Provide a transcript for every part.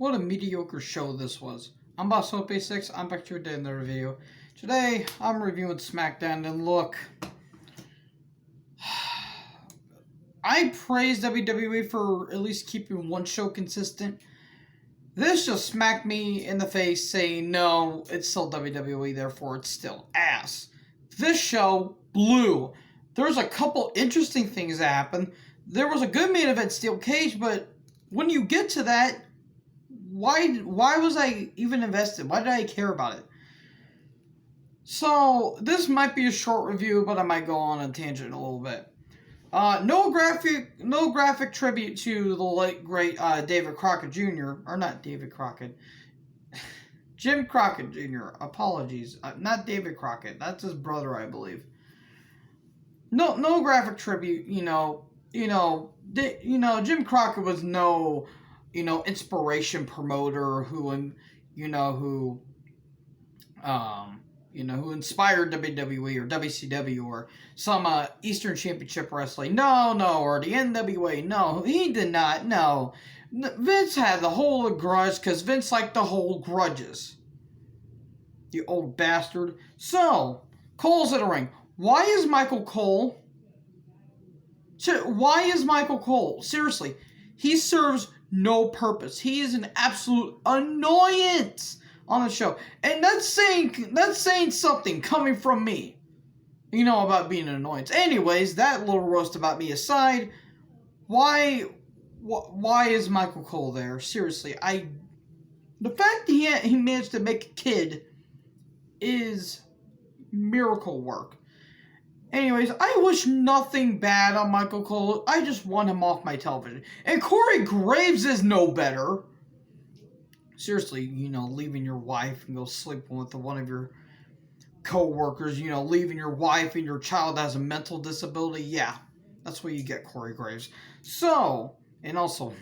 What a mediocre show this was. I'm Boss Hope 6. I'm back to another video. Today, I'm reviewing Smackdown, and look, I praise WWE for at least keeping one show consistent. This just smacked me in the face saying, no, it's still WWE, therefore it's still ass. This show blew. There's a couple interesting things that happened. There was a good main event, steel cage, but when you get to that, why was I even invested? Why did I care about it? So, this might be a short review, but I might go on a tangent a little bit. No graphic tribute to the late great David Crockett Jr. Or not David Crockett. Jim Crockett Jr. Apologies. Not David Crockett. That's his brother, I believe. No graphic tribute, Jim Crockett was no, inspiration promoter who inspired WWE or WCW or some Eastern Championship Wrestling. No, or the NWA. No, he did not. No. Vince had the whole grudge because Vince liked to hold grudges. You old bastard. So, Cole's in the ring. Why is Michael Cole? Seriously, he serves no purpose. He is an absolute annoyance on the show, and that's saying something coming from me, about being an annoyance. Anyways, that little roast about me aside, why is Michael Cole there? Seriously, the fact that he managed to make a kid is miracle work. Anyways, I wish nothing bad on Michael Cole. I just want him off my television. And Corey Graves is no better. Seriously, leaving your wife and go sleeping with one of your co-workers, leaving your wife and your child has a mental disability. Yeah, that's what you get, Corey Graves. So, and also,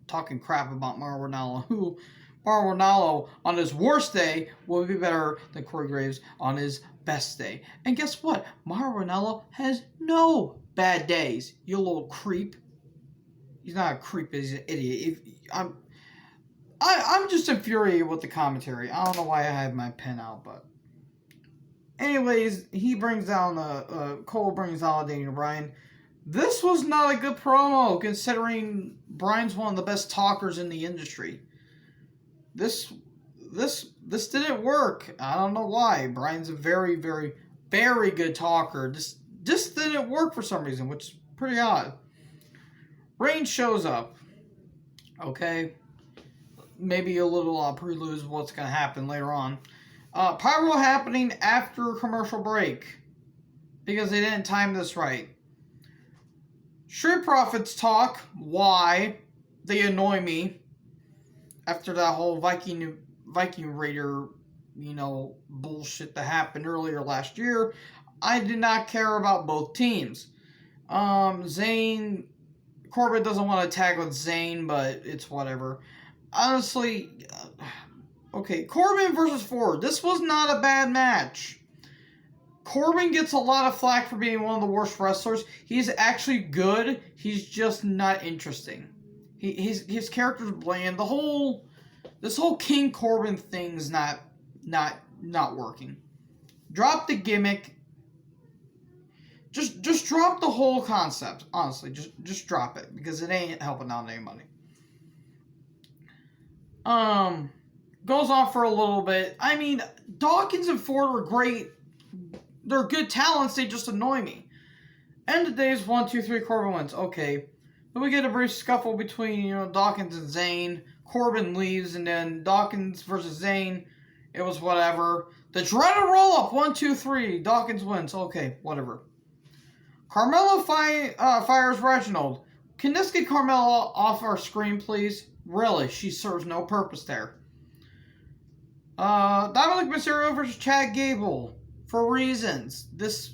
talking crap about Mauro Ranallo, who Mauro Ranallo on his worst day will be better than Corey Graves on his best day. And guess what? Mauro Ranallo has no bad days, you little creep. He's not a creep, he's an idiot. I'm just infuriated with the commentary. I don't know why I have my pen out, but anyways, he brings down Cole brings down Daniel Bryan. This was not a good promo, considering Bryan's one of the best talkers in the industry. This didn't work. I don't know why. Bryan's a very, very, very good talker. This didn't work for some reason, which is pretty odd. Reigns shows up. Okay. Maybe a little prelude of what's going to happen later on. Pyro happening after commercial break, because they didn't time this right. Street Profits talk. Why? They annoy me. After that whole Viking Raider, bullshit that happened earlier last year, I did not care about both teams. Corbin doesn't want to tag with Zayn, but it's whatever. Honestly, okay, Corbin versus Ford. This was not a bad match. Corbin gets a lot of flack for being one of the worst wrestlers. He's actually good. He's just not interesting. His character's bland. This whole King Corbin thing's not working. Drop the gimmick. Just drop the whole concept. Honestly, just drop it, because it ain't helping out anybody. Goes on for a little bit. I mean, Dawkins and Ford are great. They're good talents. They just annoy me. End of days, 1, 2, 3. Corbin wins. Okay. Then we get a brief scuffle between, Dawkins and Zayn. Corbin leaves, and then Dawkins versus Zayn. It was whatever. The dreaded roll-up, 1, 2, 3. Dawkins wins. Okay, whatever. Carmella fires Reginald. Can this get Carmella off our screen, please? Really, she serves no purpose there. Dominic Mysterio versus Chad Gable. For reasons. This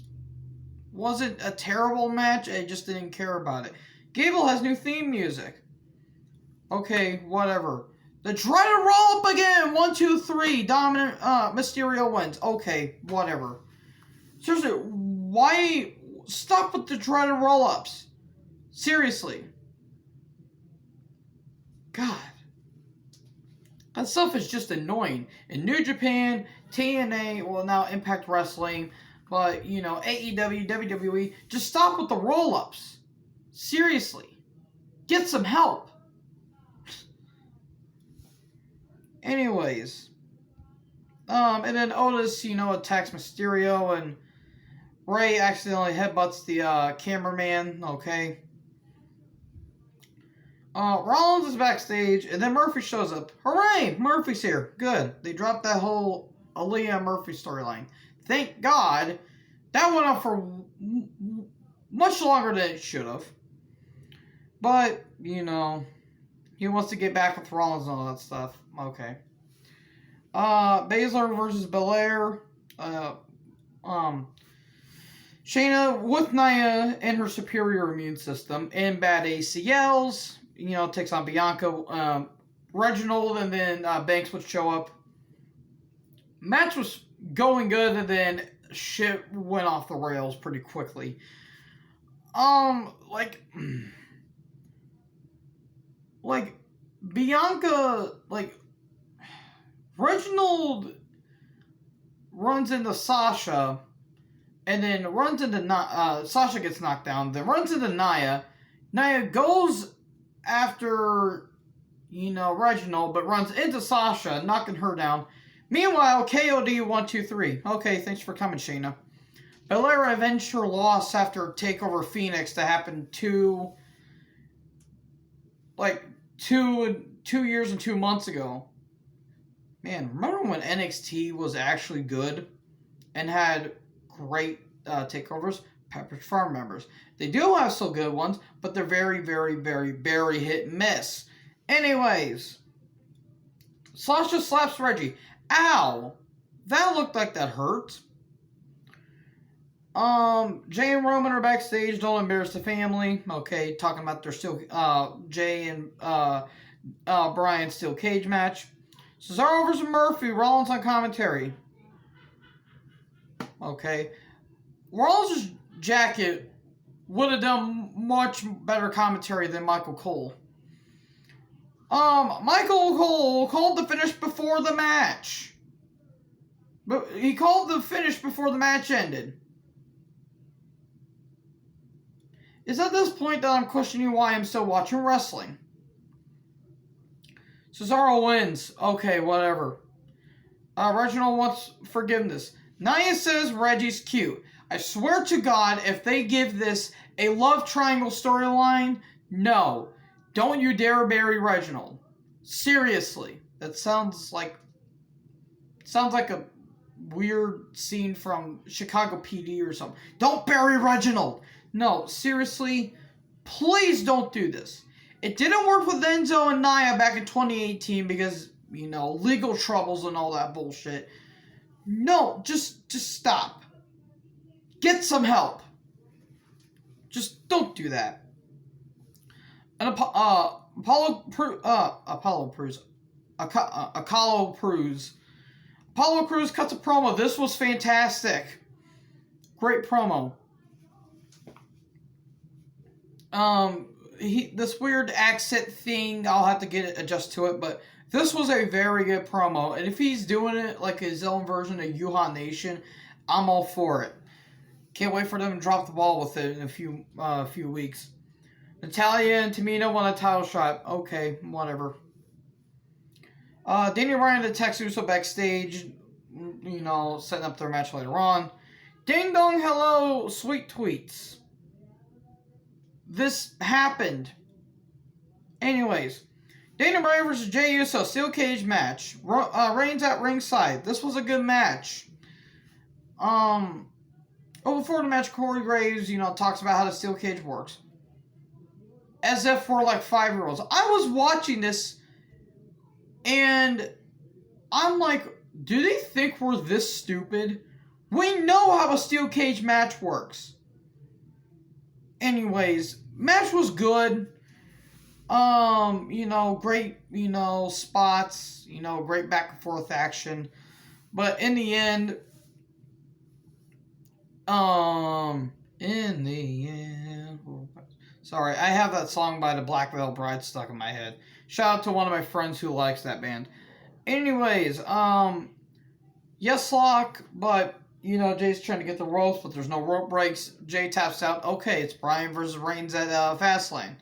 wasn't a terrible match. I just didn't care about it. Gable has new theme music. Okay, whatever. The dreaded roll-up again. 1, 2, 3. Dominic Mysterio wins. Okay, whatever. Seriously, why stop with the dreaded roll-ups? Seriously. God. That stuff is just annoying. In New Japan, TNA, well now Impact Wrestling, but you know, AEW, WWE, just stop with the roll-ups. Seriously. Get some help. Anyways. And then Otis, you know, attacks Mysterio, and Ray accidentally headbutts the cameraman, okay. Rollins is backstage, and then Murphy shows up. Hooray! Murphy's here. Good. They dropped that whole Aaliyah Murphy storyline. Thank God. That went on for much longer than it should have. But, you know, he wants to get back with Rollins and all that stuff. Okay. Baszler versus Belair. Shayna with Nia and her superior immune system and bad ACLs. You know, takes on Bianca, Reginald, and then Banks would show up. Match was going good, and then shit went off the rails pretty quickly. Like Bianca, like Reginald runs into Sasha, and then runs into Sasha gets knocked down, then runs into Nia. Nia goes after, you know, Reginald, but runs into Sasha, knocking her down. Meanwhile, KOD 1, 2, 3. Okay, thanks for coming, Shayna. Belair avenged her loss after TakeOver Phoenix that happened two years and 2 months ago. Man, remember when NXT was actually good and had great takeovers? Pepperidge Farm members. They do have some good ones, but they're very, very, very, very hit and miss. Anyways, Sasha slaps Reggie. Ow! That looked like that hurt. Jay and Roman are backstage. Don't embarrass the family. Okay, talking about their still Jay and Brian steel cage match. Cesaro versus Murphy. Rollins on commentary. Okay, Rollins' jacket would have done much better commentary than Michael Cole. Michael Cole called the finish before the match. But he called the finish before the match ended. It's at this point that I'm questioning why I'm still watching wrestling. Cesaro wins. Okay, whatever. Reginald wants forgiveness. Nia says Reggie's cute. I swear to God, if they give this a love triangle storyline, no. Don't you dare bury Reginald. Seriously. That sounds like a weird scene from Chicago PD or something. Don't bury Reginald. No, seriously, please don't do this. It didn't work with Enzo and Nia back in 2018 because, you know, legal troubles and all that bullshit. No, just stop. Get some help. Just don't do that. And Apollo Crews cuts a promo. This was fantastic. Great promo. This weird accent thing, I'll have to adjust to it, but this was a very good promo. And if he's doing it like his own version of Yuha Nation, I'm all for it. Can't wait for them to drop the ball with it in a few weeks. Natalya and Tamina won a title shot. Okay, whatever. Daniel Bryan attacks Uso backstage, you know, setting up their match later on. Ding dong, hello, sweet tweets. This happened. Anyways, Daniel Bryan versus Jey Uso, steel cage match. Reigns at ringside. This was a good match. Before the match, Corey Graves, you know, talks about how the steel cage works. As if we're like 5-year-olds. I was watching this, and I'm like, do they think we're this stupid? We know how a steel cage match works. Anyways, match was good. You know, great, you know, spots, you know, great back and forth action. But in the end, sorry, I have that song by the Black Veil Bride stuck in my head. Shout out to one of my friends who likes that band. Anyways, yes, lock, but you know Jay's trying to get the ropes, but there's no rope breaks. Jay taps out. Okay, it's Bryan versus Reigns at Fastlane.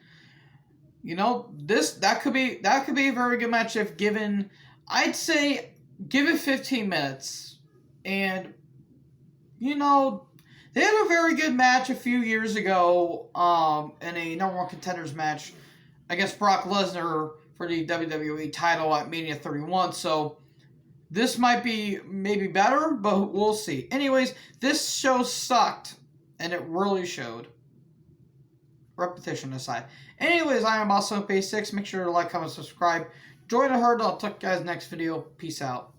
You know that could be a very good match if given. I'd say give it 15 minutes, and you know they had a very good match a few years ago in a number one contenders match against Brock Lesnar for the WWE title at Mania 31. So this might be maybe better, but we'll see. Anyways, this show sucked, and it really showed. Repetition aside. Anyways, I am also Pay6. Make sure to like, comment, subscribe. Join the herd. I'll talk to you guys next video. Peace out.